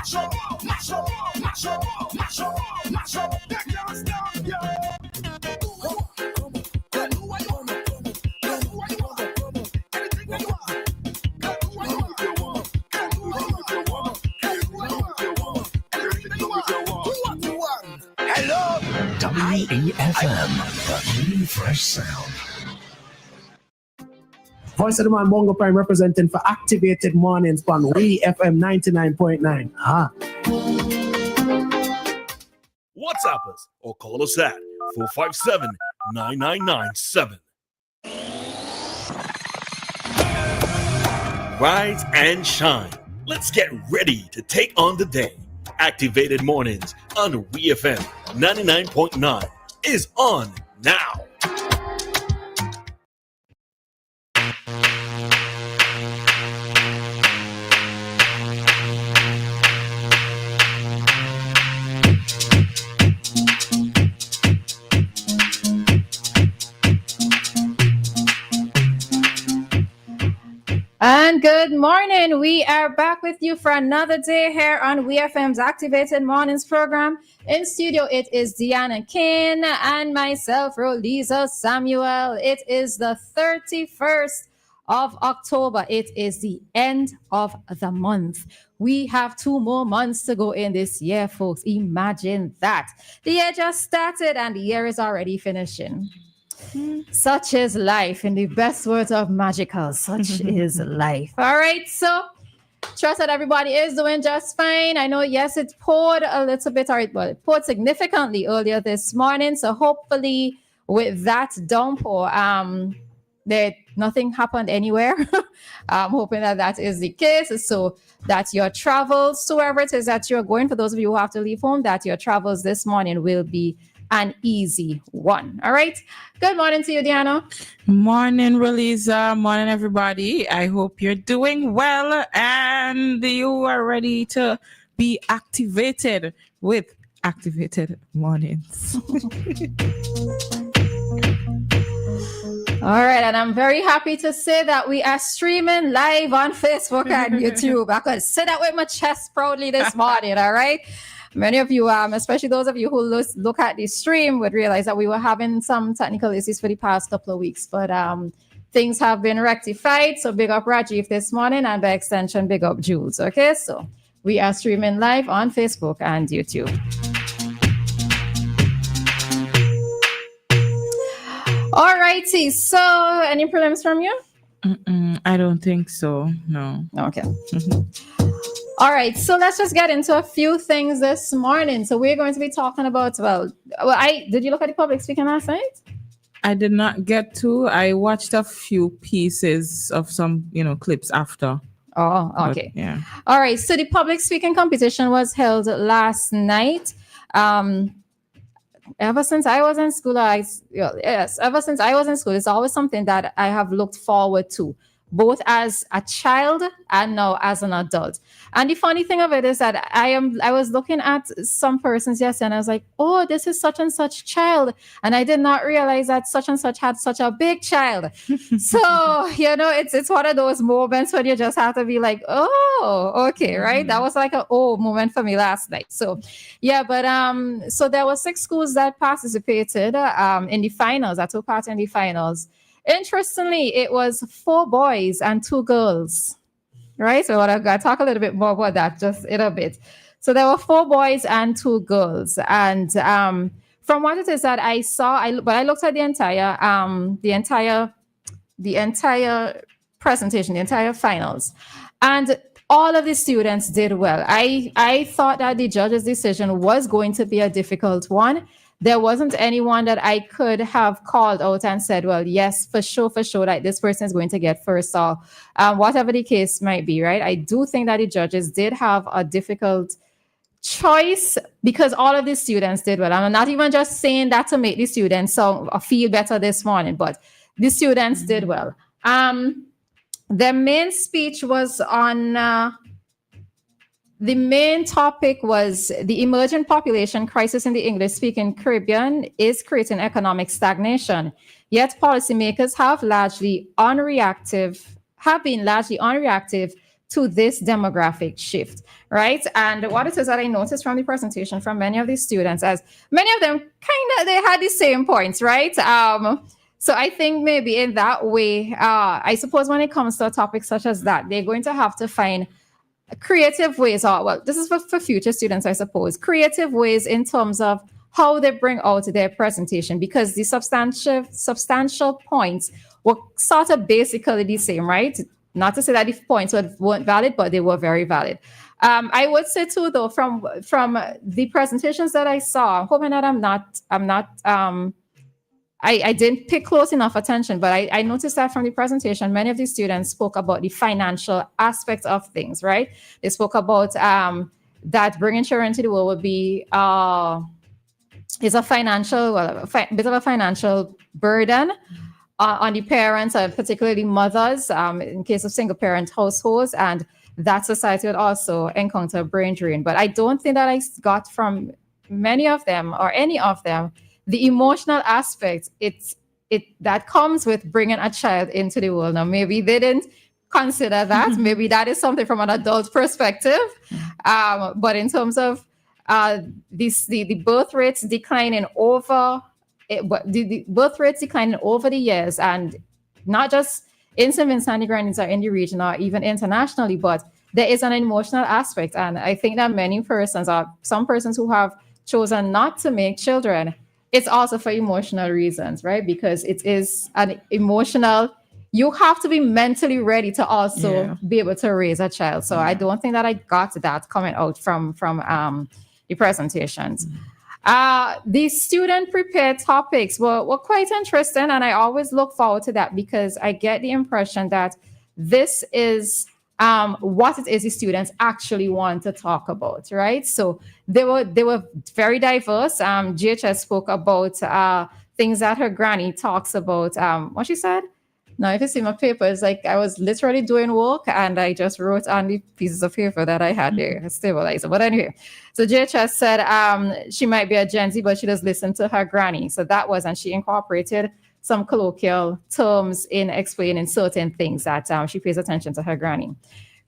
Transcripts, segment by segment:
WEFM, the new fresh sound. Voice of the Man, Bongo Prime, representing for Activated Mornings on WEFM 99.9. WhatsApp us or call us at 457-9997. Rise and shine. Let's get ready to take on the day. Activated Mornings on WEFM 99.9 is on now. And good morning. We are back with you for another day here on WeFM's Activated Mornings program. In studio, it is Dianna, Cain, and myself, Roleza Samuel. It is the 31st of October. It is the end of the month. We have 2 more months to go in this year, folks. Imagine that. The year just started and the year is already finishing. Such is life. In the best words of Magical, such is life. All right, so trust that everybody is doing just fine. I know, yes, it poured a little bit, but it poured significantly earlier this morning. So hopefully with that downpour, that nothing happened anywhere. I'm hoping that that is the case, so that your travels, so wherever it is that you're going, for those of you who have to leave home, that your travels this morning will be an easy one. All right. Good morning to you, Dianna. Morning, Roleza. Morning, everybody. I hope you're doing well and you are ready to be activated with Activated Mornings. All right. And I'm very happy to say that we are streaming live on Facebook and YouTube. I could say that with my chest proudly this morning. All right. Many of you, especially those of you who look at the stream, would realize that we were having some technical issues for the past couple of weeks, but things have been rectified. So big up Rajiv this morning, and by extension, big up Jules. Okay, so we are streaming live on Facebook and YouTube. All righty. So any prelims from you? I don't think so. No. Okay. All right, so let's just get into a few things this morning. So we're going to be talking about, did you look at the public speaking last night? I did not get to. I watched a few pieces of some, clips after. Oh, okay. But, yeah. All right, so the public speaking competition was held last night. Ever since I was in school, it's always something that I have looked forward to, both as a child and now as an adult. And the funny thing of it is that I was looking at some persons yesterday and I was like, oh, this is such and such child. And I did not realize that such and such had such a big child. So, it's one of those moments when you just have to be like, oh, okay, right? That was like an moment for me last night. So, yeah, but so there were 6 schools that participated in the finals, that took part in the finals. Interestingly, it was 4 boys and 2 girls, right? So I'm going to talk a little bit more about that just in a bit. So there were 4 boys and 2 girls. And from what it is that I saw, I looked at the entire presentation, the entire finals. And all of the students did well. I thought that the judge's decision was going to be a difficult one. There wasn't anyone that I could have called out and said, well, yes, for sure, like this person is going to get first, or whatever the case might be, right? I do think that the judges did have a difficult choice because all of the students did well. I'm not even just saying that to make the students feel better this morning, but the students did well. The main speech was on... The main topic was the emerging population crisis in the English-speaking Caribbean is creating economic stagnation. Yet policymakers have been largely unreactive to this demographic shift. right? And what it is that I noticed from the presentation from many of these students, as many of them they had the same points, right? So I think maybe in that way, I suppose when it comes to a topic such as that, they're going to have to find creative ways, or well, this is for future students, I suppose, creative ways in terms of how they bring out their presentation, because the substantial points were sort of basically the same, right? Not to say that the points weren't valid, but they were very valid. I would say too, though, from the presentations that I saw, hoping that I didn't pay close enough attention, but I noticed that from the presentation, many of the students spoke about the financial aspect of things, right? They spoke about that bringing children to the world would be is a financial, bit of a financial burden on the parents, particularly mothers, in case of single parent households, and that society would also encounter brain drain. But I don't think that I got from many of them or any of them the emotional aspect that comes with bringing a child into the world. Now, maybe they didn't consider that. Maybe that is something from an adult perspective. But in terms of the birth rates declining over, the birth rates declining over the years, and not just in St. Vincent and the Grenadines or in the region or even internationally, but there is an emotional aspect. And I think that many persons, or some persons who have chosen not to make children, it's also for emotional reasons, right? Because it is an emotional, you have to be mentally ready to also be able to raise a child. So I don't think that I got that coming out from the presentations. The student prepared topics were quite interesting, and I always look forward to that, because I get the impression that this is what it is the students actually want to talk about, right? So they were very diverse. GHS spoke about things that her granny talks about. What she said? Now, if you see my paper, it's like I was literally doing work and I just wrote on the pieces of paper that I had there, a stabilizer. But anyway, so GHS said she might be a Gen Z, but she does listen to her granny. So that was, and she incorporated some colloquial terms in explaining certain things that she pays attention to her granny.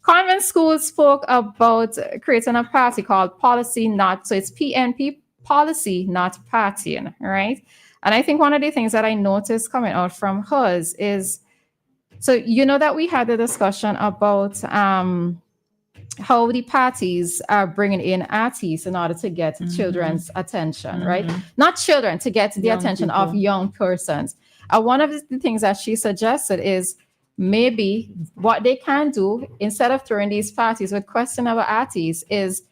Convent schools spoke about creating a party called Policy Not, so it's PNP, Policy Not Partying, right? And I think one of the things that I noticed coming out from hers is, so you know that we had a discussion about how the parties are bringing in artists in order to get children's attention, right? Not children, to get the attention of young persons. One of the things that she suggested is maybe what they can do, instead of throwing these parties with questionable artists, is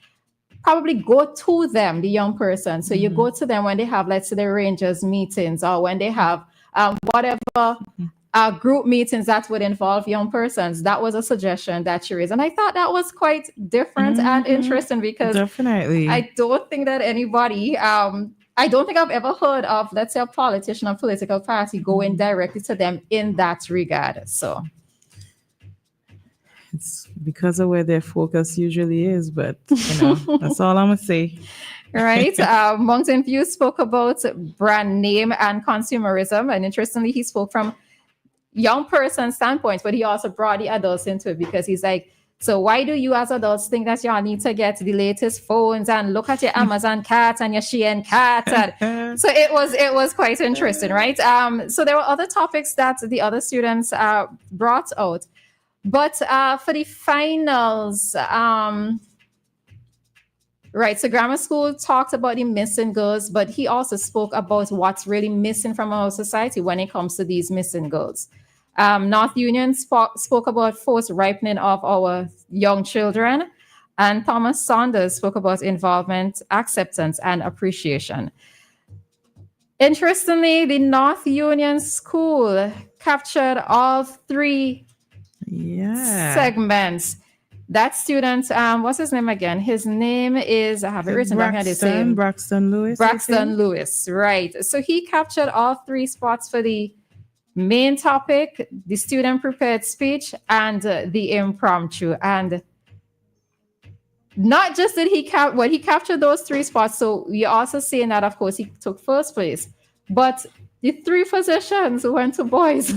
probably go to them, the young person. So you go to them when they have, let's say, the Rangers meetings, or when they have whatever group meetings that would involve young persons. That was a suggestion that she raised. And I thought that was quite different and interesting, because definitely, I don't think that anybody, I don't think I've ever heard of, let's say, a politician or political party going directly to them in that regard. So it's because of where their focus usually is, but that's all I'm gonna say. Right. Mountain View spoke about brand name and consumerism, and interestingly, he spoke from young person standpoint, but he also brought the adults into it, because he's like, so why do you as adults think that y'all need to get the latest phones and look at your Amazon cat and your Shein cat? And so it was quite interesting, right? So there were other topics that the other students brought out. But for the finals, right, so grammar school talked about the missing girls, but he also spoke about what's really missing from our society when it comes to these missing girls. North Union spoke about forced ripening of our young children, and Thomas Saunders spoke about involvement, acceptance, and appreciation. Interestingly, the North Union School captured all three segments. That student, what's his name again? His name is, I have it written down here. Braxton Lewis. Braxton Lewis, right. So he captured all three spots for the main topic, the student prepared speech, and the impromptu. And not just did he captured those three spots, so you're also seeing that, of course, he took first place, but the three physicians who went to boys.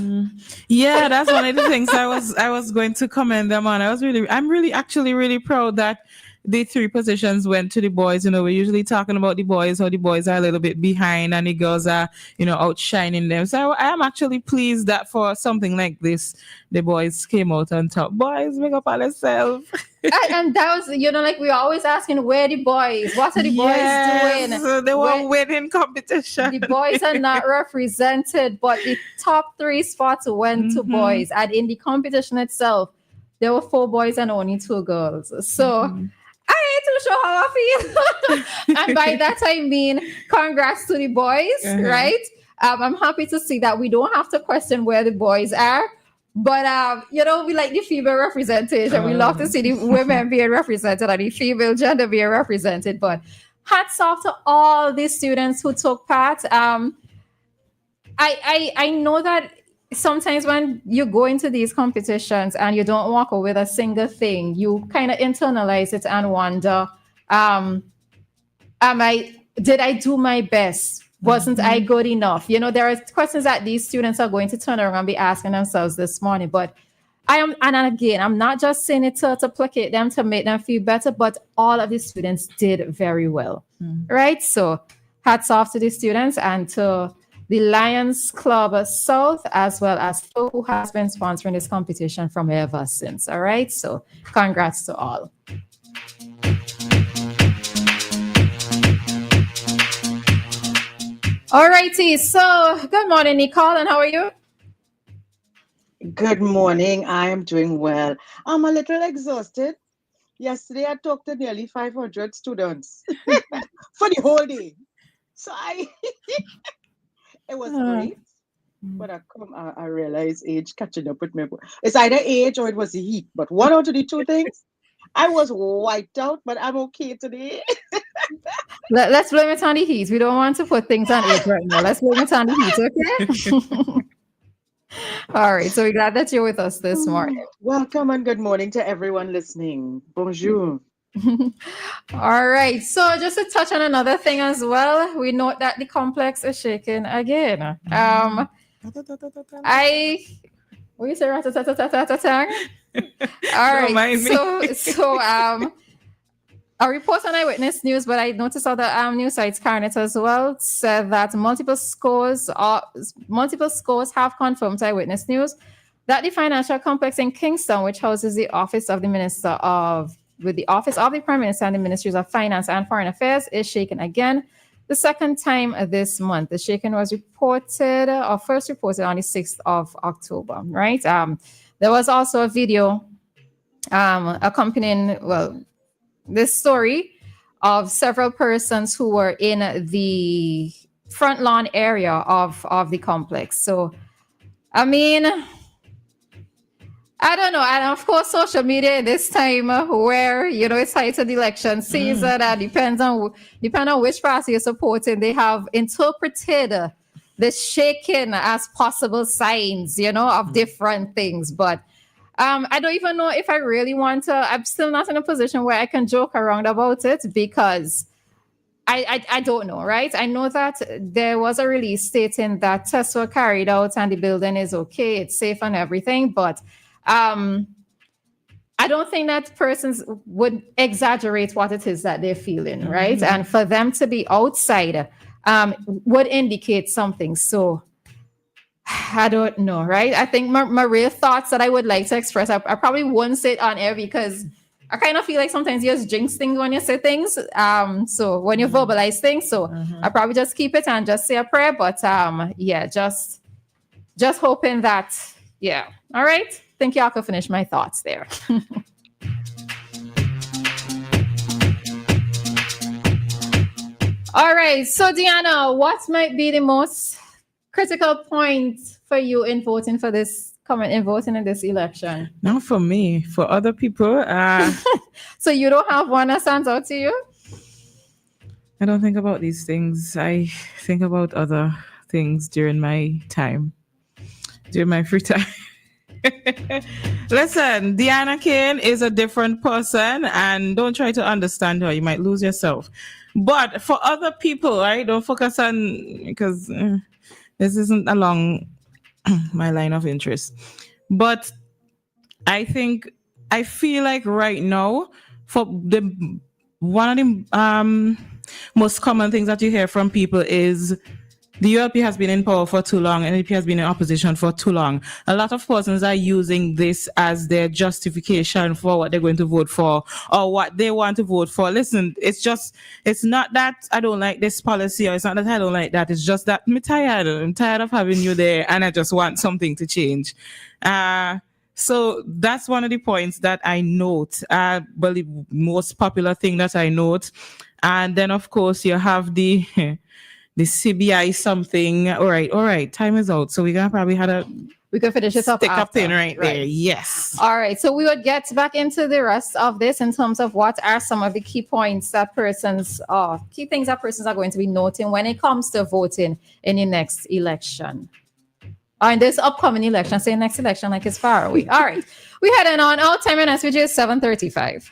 Yeah, that's one of the things I was going to commend them on. I'm actually really proud that the 3 positions went to the boys. We're usually talking about the boys, how the boys are a little bit behind and the girls are, outshining them. So I am actually pleased that for something like this, the boys came out on top. Boys, make up on yourselves. And that was, like we always asking, where the boys? What are the boys doing? They were winning competition. The boys are not represented, but the top 3 spots went to boys. And in the competition itself, there were 4 boys and only 2 girls. So I ain't too sure how I feel. And by that I mean, congrats to the boys, right? I'm happy to see that we don't have to question where the boys are. But, we like the female representation. We love to see the women being represented and the female gender being represented. But hats off to all the students who took part. I know that sometimes when you go into these competitions and you don't walk away with a single thing, you kind of internalize it and wonder, did I do my best? Wasn't I good enough? There are questions that these students are going to turn around and be asking themselves this morning. But and again, I'm not just saying it to placate them, to make them feel better, but all of the students did very well, right? So hats off to the students and to the Lions Club South, as well as Flo, who has been sponsoring this competition from ever since, all right? So congrats to all. All righty. So good morning, Nicole, and how are you? Good morning. I am doing well. I'm a little exhausted. Yesterday, I talked to nearly 500 students for the whole day. So it was great. But I realized age catching up with me. It's either age or it was the heat. But one out of the 2 things, I was wiped out, but I'm okay today. Let's blame it on the heat. We don't want to put things on age right now. Let's blame it on the heat, okay? All right. So we're glad that you're with us this morning. Welcome and good morning to everyone listening. Bonjour. All right. So just to touch on another thing as well, we note that the complex is shaking again. What you say? All right. So a report on Eyewitness News, but I noticed other news sites carrying it as well, said that multiple scores have confirmed to Eyewitness News that the financial complex in Kingston, which houses the office of the office of the Prime Minister and the Ministries of Finance and Foreign Affairs, is shaken again. The second time this month. The shaking was first reported on the 6th of October, right? There was also a video accompanying, this story of several persons who were in the front lawn area of the complex. So, I mean, I don't know. And of course, social media this time where, it's tied to the election season and depends on which party you're supporting, they have interpreted the shaking as possible signs, of different things. But I don't even know if I really want to. I'm still not in a position where I can joke around about it because I don't know, right? I know that there was a release stating that tests were carried out and the building is okay, it's safe and everything. But I don't think that persons would exaggerate what it is that they're feeling, right? And for them to be outside would indicate something. So I don't know, right? I think my real thoughts that I would like to express, I probably won't say it on air because I kind of feel like sometimes you just jinx things when you say things. So when you verbalize things, so I probably just keep it and just say a prayer. But just hoping that, all right. Think y'all could finish my thoughts there. All right. So Dianna, what might be the most critical point for you in voting for this in voting in this election? Not for me, for other people. So you don't have one that stands out to you? I don't think about these things. I think about other things during my free time. Listen, Dianna Cain is a different person and don't try to understand her. You might lose yourself. But for other people, right, don't focus on, because this isn't along my line of interest. But I feel like right now, for the one of the most common things that you hear from people is the ULP has been in power for too long, and NDP has been in opposition for too long. A lot of persons are using this as their justification for what they're going to vote for or what they want to vote for. Listen, it's not that I don't like this policy, or it's not that I don't like that. It's just that I'm tired. I'm tired of having you there, and I just want something to change. So that's one of the points that I note. Well, the most popular thing that I note. And then, of course, you have the CBI something. All right. Time is out. So we're going to probably we can finish it up stick after. up in right there. Yes. All right. So we would get back into the rest of this in terms of what are some of the key points that key things that persons are going to be noting when it comes to voting in the next election. In this upcoming election, say next election like it's far away. All right. We heading on. Our time in SVG is 7:35.